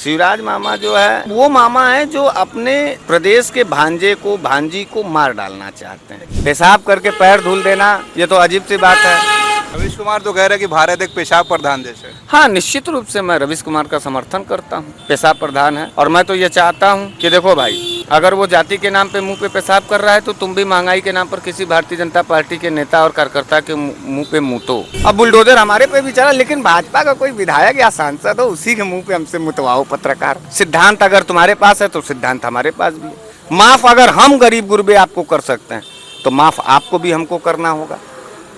शिवराज मामा जो है वो मामा है जो अपने प्रदेश के भांजे को भांजी को मार डालना चाहते हैं। पेशाब करके पैर धुल देना ये तो अजीब सी बात है। रवीश कुमार तो कह रहे हैं कि भारत एक पेशाब प्रधान देश है। हाँ, निश्चित रूप से मैं रवीश कुमार का समर्थन करता हूँ। पेशाब प्रधान है और मैं तो ये चाहता हूँ कि देखो भाई, अगर वो जाति के नाम पे मुंह पे पेशाब कर रहा है तो तुम भी महंगाई के नाम पर किसी भारतीय जनता पार्टी के नेता और कार्यकर्ता के मुंह पे मुतो। अब बुलडोजर हमारे पे भी चला, लेकिन भाजपा का कोई विधायक या सांसद हो उसी के मुंह पे हमसे मुतवाओ पत्रकार। सिद्धांत अगर तुम्हारे पास है तो सिद्धांत हमारे पास भी है। माफ अगर हम गरीब गुरबे आपको कर सकते हैं तो माफ आपको भी हमको करना होगा।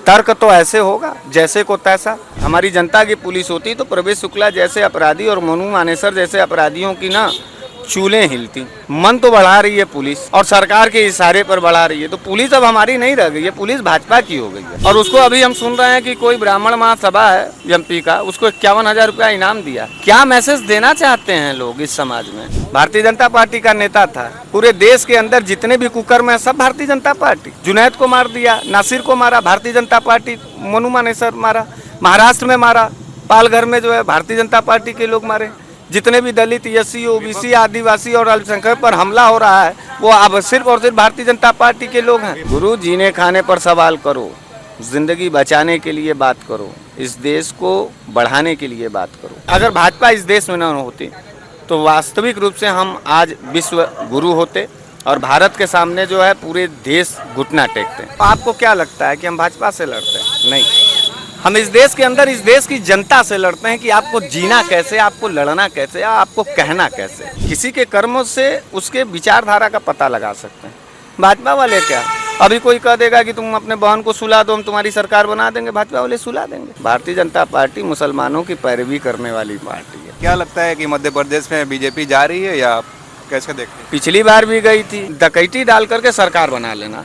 तर्क तो ऐसे होगा जैसे को तैसा। हमारी जनता की पुलिस होती तो प्रवेश शुक्ला जैसे अपराधी और मनु मानेसर जैसे अपराधियों की ना चूलें हिलती। मन तो बढ़ा रही है पुलिस और सरकार के इशारे पर बढ़ा रही है, तो पुलिस अब हमारी नहीं रह गई है, पुलिस भाजपा की हो गई है। और उसको अभी हम सुन रहे हैं कि कोई ब्राह्मण महासभा है एमपी का, उसको 51,000 रुपया इनाम दिया। क्या मैसेज देना चाहते हैं लोग इस समाज में? भारतीय जनता पार्टी का नेता था, पूरे देश के अंदर जितने भी कुकर्म है सब भारतीय जनता पार्टी। जुनैद को मार दिया, नासिर को मारा भारतीय जनता पार्टी, मनु मानेसर मारा, महाराष्ट्र में मारा, पालघर में जो है भारतीय जनता पार्टी के लोग मारे। जितने भी दलित, एससी, ओबीसी, आदिवासी और अल्पसंख्यक पर हमला हो रहा है वो अब सिर्फ और सिर्फ भारतीय जनता पार्टी के लोग हैं। गुरु, जीने खाने पर सवाल करो, जिंदगी बचाने के लिए बात करो, इस देश को बढ़ाने के लिए बात करो। अगर भाजपा इस देश में न होती तो वास्तविक रूप से हम आज विश्व गुरु होते और भारत के सामने जो है पूरे देश घुटना टेकते। आपको क्या लगता है कि हम भाजपा से लड़ते हैं? नहीं, हम इस देश के अंदर इस देश की जनता से लड़ते हैं कि आपको जीना कैसे, आपको लड़ना कैसे, आपको कहना कैसे। किसी के कर्मों से उसके विचारधारा का पता लगा सकते हैं। भाजपा वाले क्या, अभी कोई कह देगा कि तुम अपने बहन को सुला दो, हम तुम्हारी सरकार बना देंगे, भाजपा वाले सुला देंगे। भारतीय जनता पार्टी मुसलमानों की पैरवी करने वाली पार्टी है। क्या लगता है कि मध्य प्रदेश में बीजेपी जा रही है या कैसे देखते हैं? पिछली बार भी गई थी। डकैती डाल करके सरकार बना लेना,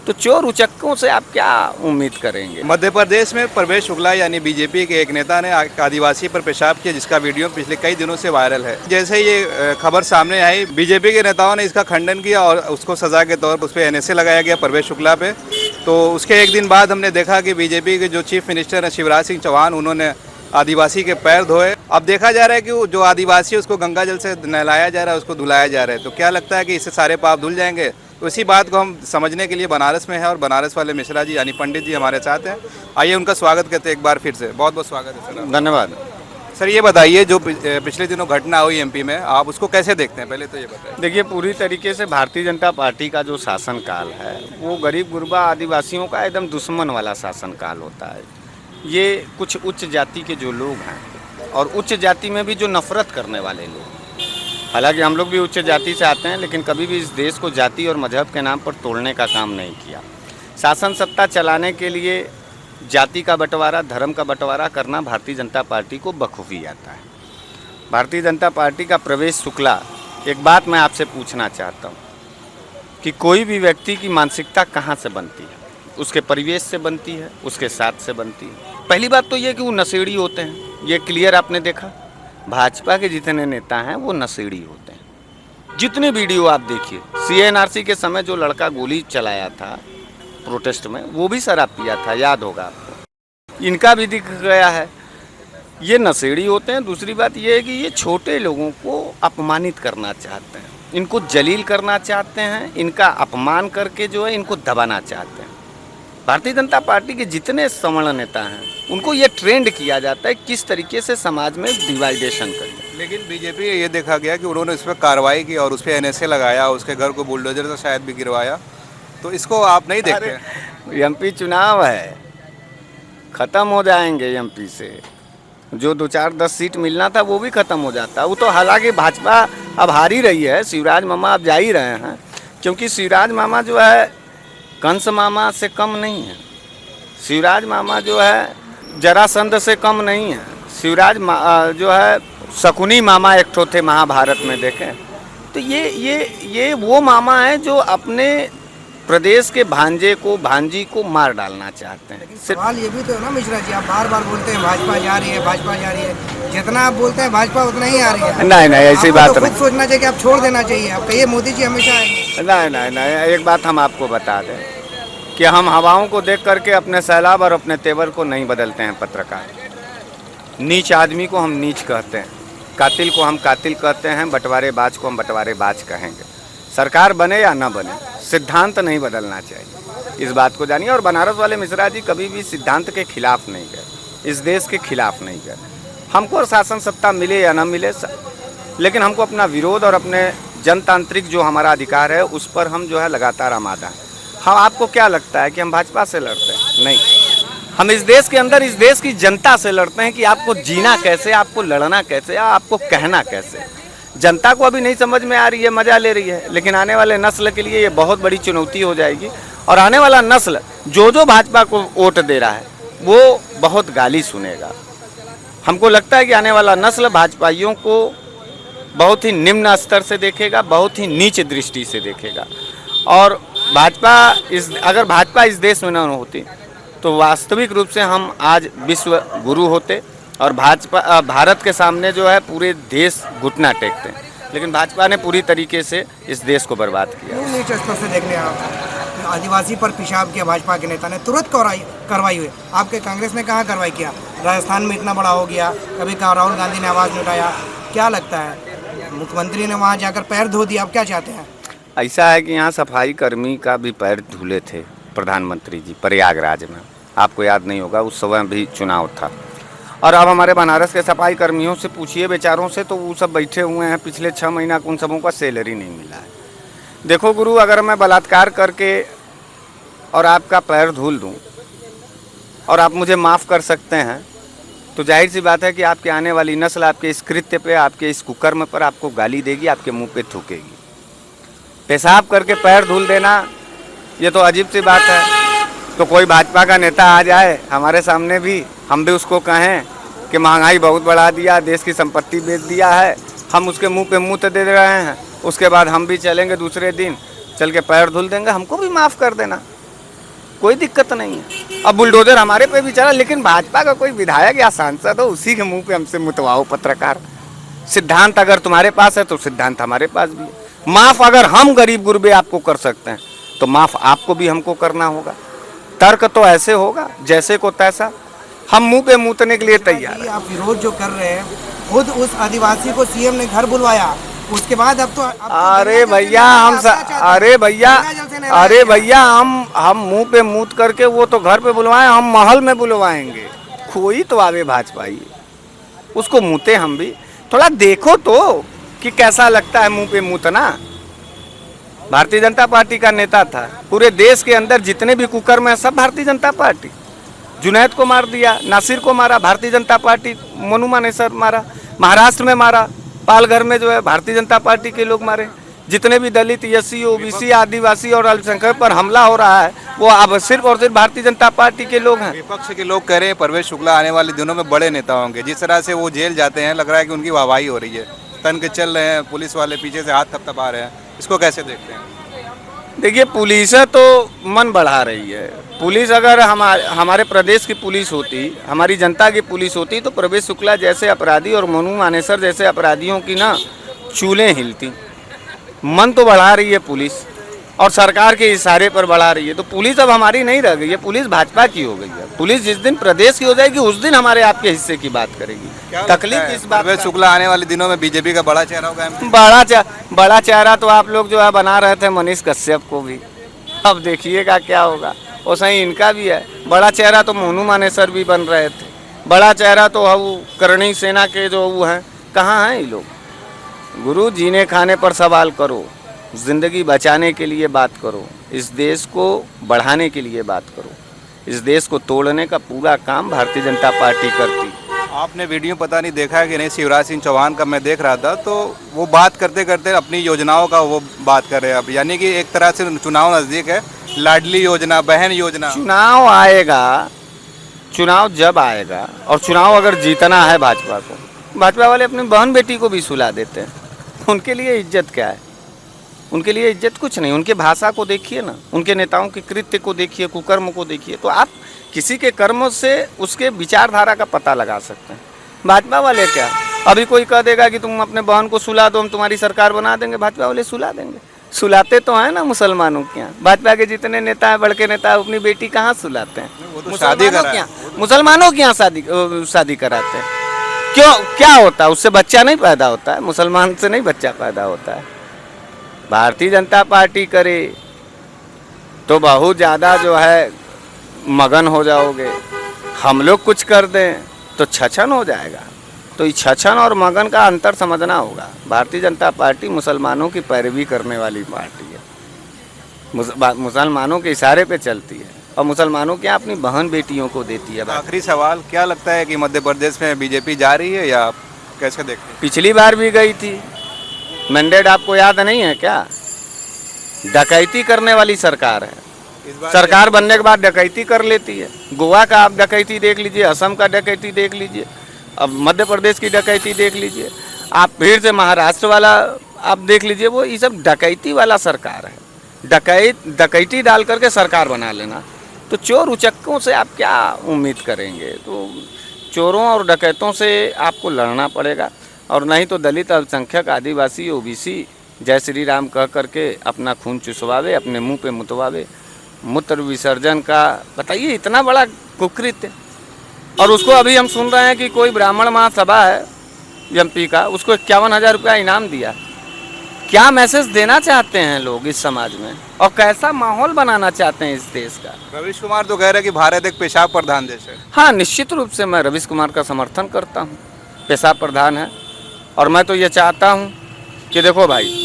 तो चोर उचक्कों से आप क्या उम्मीद करेंगे? मध्य प्रदेश में प्रवेश शुक्ला यानी बीजेपी के एक नेता ने आदिवासी पर पेशाब किया, जिसका वीडियो पिछले कई दिनों से वायरल है। जैसे ये खबर सामने आई, बीजेपी के नेताओं ने इसका खंडन किया और उसको सजा के तौर पर उस पर एनएसए लगाया गया प्रवेश शुक्ला पे। तो उसके एक दिन बाद हमने देखा कि बीजेपी के जो चीफ मिनिस्टर हैं शिवराज सिंह चौहान, उन्होंने आदिवासी के पैर धोए। अब देखा जा रहा है कि जो आदिवासी है उसको गंगा जल से नहलाया जा रहा है, उसको धुलाया जा रहा है। तो क्या लगता है कि इससे सारे पाप धुल जाएंगे? तो इसी बात को हम समझने के लिए बनारस में है और बनारस वाले मिश्रा जी यानी पंडित जी हमारे साथ हैं। आइए उनका स्वागत करते हैं एक बार फिर से। बहुत बहुत स्वागत है सर। धन्यवाद। सर ये बताइए, जो पिछले दिनों घटना हुई एमपी में, आप उसको कैसे देखते हैं? पहले तो ये बताइए। देखिए, पूरी तरीके से भारतीय जनता पार्टी का जो शासनकाल है वो गरीब गुरबा आदिवासियों का एकदम दुश्मन वाला शासनकाल होता है। ये कुछ उच्च जाति के जो लोग हैं और उच्च जाति में भी जो नफरत करने वाले लोग, हालांकि हम लोग भी उच्च जाति से आते हैं, लेकिन कभी भी इस देश को जाति और मजहब के नाम पर तोड़ने का काम नहीं किया। शासन सत्ता चलाने के लिए जाति का बंटवारा, धर्म का बंटवारा करना भारतीय जनता पार्टी को बखूबी आता है। भारतीय जनता पार्टी का प्रवेश शुक्ला, एक बात मैं आपसे पूछना चाहता हूँ कि कोई भी व्यक्ति की मानसिकता कहाँ से बनती है? उसके परिवेश से बनती है, उसके साथ से बनती है। पहली बात तो ये कि वो नशेड़ी होते हैं, ये क्लियर आपने देखा। भाजपा के जितने नेता हैं वो नशेड़ी होते हैं। जितने वीडियो आप देखिए, CNRC के समय जो लड़का गोली चलाया था प्रोटेस्ट में, वो भी शराब पिया था, याद होगा आपको। इनका भी दिख गया है, ये नशेड़ी होते हैं। दूसरी बात ये है कि ये छोटे लोगों को अपमानित करना चाहते हैं, इनको जलील करना चाहते हैं, इनका अपमान करके जो है इनको दबाना चाहते हैं। भारतीय जनता पार्टी के जितने सवर्ण नेता हैं उनको ये ट्रेंड किया जाता है किस तरीके से समाज में डिवाइडेशन करें। लेकिन बीजेपी ये देखा गया कि उन्होंने उस पर कार्रवाई की और उस पर एनएसए लगाया, उसके घर को बुलडोजर से शायद भी गिरवाया। तो इसको आप नहीं देखते? एमपी चुनाव है, ख़त्म हो जाएंगे एमपी से। जो 2-4-10 सीट मिलना था वो भी ख़त्म हो जाता। वो तो हालांकि भाजपा अब हार ही रही है, शिवराज मामा अब जा ही रहे हैं, क्योंकि शिवराज मामा जो है कंस मामा से कम नहीं है। शिवराज मामा जो है जरासंध से कम नहीं है। शिवराज जो है शकुनी मामा एक ठो थे महाभारत में, देखें तो ये वो मामा है जो अपने प्रदेश के भांजे को भांजी को मार डालना चाहते हैं। सवाल ये भी तो है ना मिश्रा जी, आप बार बार बोलते हैं भाजपा जा रही है, भाजपा जा रही है। जितना आप बोलते हैं भाजपा उतना ही आ रही है। नहीं, ऐसी बात नहीं। सोचना चाहिए कि आप छोड़ देना चाहिए। आप कहिए मोदी जी हमेशा आएंगे। नहीं, एक बात हम आपको बता दें कि हम हवाओं को देख करके अपने सैलाब और अपने तेवर को नहीं बदलते हैं। पत्रकार नीच आदमी को हम नीच कहते हैं, कातिल को हम कातिल कहते हैं, बंटवारेबाज को हम बंटवारेबाज कहेंगे। सरकार बने या ना बने, सिद्धांत नहीं बदलना चाहिए, इस बात को जानिए। और बनारस वाले मिश्रा जी कभी भी सिद्धांत के खिलाफ नहीं गए, इस देश के खिलाफ नहीं गए। हमको शासन सत्ता मिले या ना मिले, लेकिन हमको अपना विरोध और अपने जनतांत्रिक जो हमारा अधिकार है उस पर हम जो है लगातार आमादा हैं। हाँ, आपको क्या लगता है कि हम भाजपा से लड़ते हैं? नहीं, हम इस देश के अंदर इस देश की जनता से लड़ते हैं कि आपको जीना कैसे, आपको लड़ना कैसे, आपको कहना कैसे। जनता को अभी नहीं समझ में आ रही है, मजा ले रही है, लेकिन आने वाले नस्ल के लिए ये बहुत बड़ी चुनौती हो जाएगी। और आने वाला नस्ल जो भाजपा को वोट दे रहा है वो बहुत गाली सुनेगा। हमको लगता है कि आने वाला नस्ल भाजपाइयों को बहुत ही निम्न स्तर से देखेगा, बहुत ही नीच दृष्टि से देखेगा। और अगर भाजपा इस देश में न होती तो वास्तविक रूप से हम आज विश्व गुरु होते और भारत के सामने जो है पूरे देश घुटना टेकते हैं। लेकिन भाजपा ने पूरी तरीके से इस देश को बर्बाद किया। नीच स्तर से देखने आदिवासी पर पेशाब किया भाजपा के नेता ने, तुरंत कार्रवाई हुई। आपके कांग्रेस ने कहाँ कार्रवाई किया? राजस्थान में इतना बड़ा हो गया, कभी कहा राहुल गांधी ने आवाज़ नहीं उठाया। क्या लगता है, मुख्यमंत्री ने वहाँ जाकर पैर धो दिया, आप क्या चाहते हैं? ऐसा है कि यहाँ सफाई कर्मी का भी पैर धुले थे प्रधानमंत्री जी प्रयागराज में, आपको याद नहीं होगा, उस समय भी चुनाव था। और अब हमारे बनारस के सफाई कर्मियों से पूछिए बेचारों से, तो वो सब बैठे हुए हैं, पिछले 6 महीना उन सबों का सैलरी नहीं मिला है। देखो गुरु, अगर मैं बलात्कार करके और आपका पैर धुल दूं और आप मुझे माफ़ कर सकते हैं, तो जाहिर सी बात है कि आपके आने वाली नस्ल आपके इस कृत्य पे, आपके इस कुकर्म पर आपको गाली देगी, आपके मुंह पे थूकेगी। पेशाब करके पैर धुल देना ये तो अजीब सी बात है। तो कोई भाजपा का नेता आ जाए हमारे सामने भी, हम भी उसको कहें कि महंगाई बहुत बढ़ा दिया, देश की संपत्ति बेच दिया है, हम उसके मुंह पे मुँह दे रहे हैं, उसके बाद हम भी चलेंगे दूसरे दिन चल के पैर धुल देंगे, हमको भी माफ़ कर देना, कोई दिक्कत नहीं है। अब बुलडोजर हमारे पे भी चला, लेकिन भाजपा का कोई विधायक या सांसद हो उसी के मुंह पे हमसे मुतवाओ पत्रकार। सिद्धांत अगर तुम्हारे पास है तो सिद्धांत हमारे पास भी है। माफ़ अगर हम गरीब गुरबे आपको कर सकते हैं तो माफ़ आपको भी हमको करना होगा। तर्क तो ऐसे होगा जैसे को तैसा, हम मुंह पे मूतने के लिए तैयार हैं। आप विरोध जो कर रहे हैं, खुद उस आदिवासी को सीएम ने घर बुलवाया, उसके बाद अब तो अरे भैया हम मुंह पे मूत करके वो तो घर पे बुलवाएं, हम महल में बुलवाएंगे। कोई तो आवे भाजपाई, उसको मूते हम भी, थोड़ा देखो तो कि कैसा लगता है मुंह पे मूतना। भारतीय जनता पार्टी का नेता था, पूरे देश के अंदर जितने भी कुकर्म है सब भारतीय जनता पार्टी। जुनैद को मार दिया, नासिर को मारा भारतीय जनता पार्टी, मनु मानेसर मारा, महाराष्ट्र में मारा, पालघर में जो है भारतीय जनता पार्टी के लोग मारे। जितने भी दलित, एससी, ओबीसी, आदिवासी और अल्पसंख्यक पर हमला हो रहा है वो अब सिर्फ और सिर्फ भारतीय जनता पार्टी के लोग हैं। विपक्ष के लोग कह रहे हैं परवेश शुक्ला आने वाले दिनों में बड़े नेता होंगे। जिस तरह से वो जेल जाते हैं लग रहा है कि उनकी वाहवाही हो रही है, तन के चल रहे हैं, पुलिस वाले पीछे से हाथ थपथपा रहे हैं, इसको कैसे देखते हैं? देखिए, पुलिस तो मन बढ़ा रही है। पुलिस अगर हमारे प्रदेश की पुलिस होती, हमारी जनता की पुलिस होती तो प्रवेश शुक्ला जैसे अपराधी और मनु मानेसर जैसे अपराधियों की ना चूलें हिलती। मन तो बढ़ा रही है पुलिस और सरकार के इशारे पर बढ़ा रही है। तो पुलिस अब हमारी नहीं रह गई है, पुलिस भाजपा की हो गई है। पुलिस जिस दिन प्रदेश की हो जाएगी उस दिन हमारे आपके हिस्से की बात करेगी। तकलीफ इस बात, परवेश शुक्ला आने वाले दिनों में बीजेपी का बड़ा चेहरा होगा। बड़ा चेहरा तो आप लोग जो है बना रहे थे मनीष कश्यप को भी, अब देखिएगा क्या होगा। वैसा ही इनका भी है बड़ा चेहरा, तो मोनू मानेसर भी बन रहे थे। बड़ा चेहरा तो वो करणी सेना के जो वो हैं, कहाँ हैं ये लोग? गुरु, जीने खाने पर सवाल करो, ज़िंदगी बचाने के लिए बात करो, इस देश को बढ़ाने के लिए बात करो। इस देश को तोड़ने का पूरा काम भारतीय जनता पार्टी करती। आपने वीडियो पता नहीं देखा है कि नहीं, शिवराज सिंह चौहान का मैं देख रहा था, तो वो बात करते करते अपनी योजनाओं का वो बात कर रहे हैं अब, यानी कि एक तरह से चुनाव नज़दीक है। लाडली योजना, बहन योजना, चुनाव जब आएगा और चुनाव अगर जीतना है भाजपा को, भाजपा वाले अपनी बहन बेटी को भी सुला देते हैं। उनके लिए इज्जत क्या है? उनके लिए इज्जत कुछ नहीं। उनके भाषा को देखिए ना, उनके नेताओं के कृत्य को देखिए, कुकर्म को देखिए, तो आप किसी के कर्मों से उसके विचारधारा का पता लगा सकते हैं। भाजपा वाले क्या, अभी कोई कह देगा कि तुम अपने बहन को सुला दो, हम तुम्हारी सरकार बना देंगे, भाजपा वाले सुला देंगे। सुलाते तो हैं ना मुसलमानों के यहाँ। भाजपा के जितने नेता हैं, बड़के नेता है, अपनी बेटी कहाँ सुलाते हैं? वो तो शादी करा है। मुसलमानों के यहाँ शादी कराते हैं। क्यों, क्या होता है उससे? बच्चा नहीं पैदा होता है, मुसलमान से नहीं बच्चा पैदा होता है। भारतीय जनता पार्टी करे तो बहुत ज़्यादा जो है मगन हो जाओगे, हम लोग कुछ कर दें तो छछन हो जाएगा। तो ये छछन और मगन का अंतर समझना होगा। भारतीय जनता पार्टी मुसलमानों की पैरवी करने वाली पार्टी है, मुसलमानों के इशारे पे चलती है और मुसलमानों के यहाँ अपनी बहन बेटियों को देती है। आखिरी सवाल, क्या लगता है कि मध्य प्रदेश में बीजेपी जा रही है या कैसे देखते हैं? पिछली बार भी गई थी, मैंडेट आपको याद नहीं है क्या? डकैती करने वाली सरकार है। इस बार सरकार बनने के बाद डकैती कर लेती है। गोवा का आप डकैती देख लीजिए, असम का डकैती देख लीजिए, अब मध्य प्रदेश की डकैती देख लीजिए, आप फिर से महाराष्ट्र वाला आप देख लीजिए। वो ये सब डकैती वाला सरकार है। डकैती डाल करके सरकार बना लेना, तो चोर उचक्कों से आप क्या उम्मीद करेंगे? तो चोरों और डकैतों से आपको लड़ना पड़ेगा, और नहीं तो दलित, अल्पसंख्यक, आदिवासी, ओबीसी जय श्री राम कह करके अपना खून चुसवावे, अपने मुंह पे मुतवावे। मूत्र विसर्जन का बताइए, इतना बड़ा कुकृत्य। और उसको अभी हम सुन रहे हैं कि कोई ब्राह्मण महासभा है एमपी का, उसको 51,000 रुपया इनाम दिया। क्या मैसेज देना चाहते हैं लोग इस समाज में, और कैसा माहौल बनाना चाहते हैं इस देश का? रवीश कुमार तो कह रहे हैं कि भारत एक पेशाब प्रधान देश है। हाँ, निश्चित रूप से मैं रवीश कुमार का समर्थन करता हूँ। पेशाब प्रधान है, और मैं तो ये चाहता हूँ कि देखो भाई,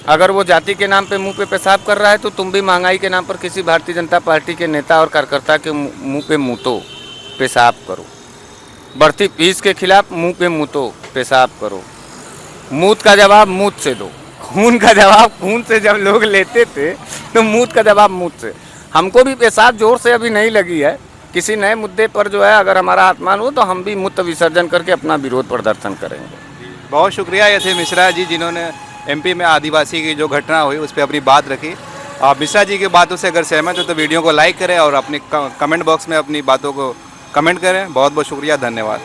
अगर वो जाति के नाम पे मुंह पे पेशाब कर रहा है तो तुम भी महंगाई के नाम पर किसी भारतीय जनता पार्टी के नेता और कार्यकर्ता के मुंह पे मूतो, पेशाब करो। बढ़ती फीस के खिलाफ मुंह पे मूतो, पेशाब करो। मूत का जवाब मूत से दो, खून का जवाब खून से जब लोग लेते थे तो मूत का जवाब मूत से। हमको भी पेशाब जोर से अभी नहीं लगी है। किसी नए मुद्दे पर जो है अगर हमारा आत्मान हो तो हम भी मूत्र विसर्जन करके अपना विरोध प्रदर्शन करेंगे। बहुत शुक्रिया ये थे मिश्रा जी, जिन्होंने एमपी में आदिवासी की जो घटना हुई उस पर अपनी बात रखी। आप मिश्रा जी की बातों से अगर सहमत हो तो वीडियो को लाइक करें और अपने कमेंट बॉक्स में अपनी बातों को कमेंट करें। बहुत बहुत शुक्रिया, धन्यवाद।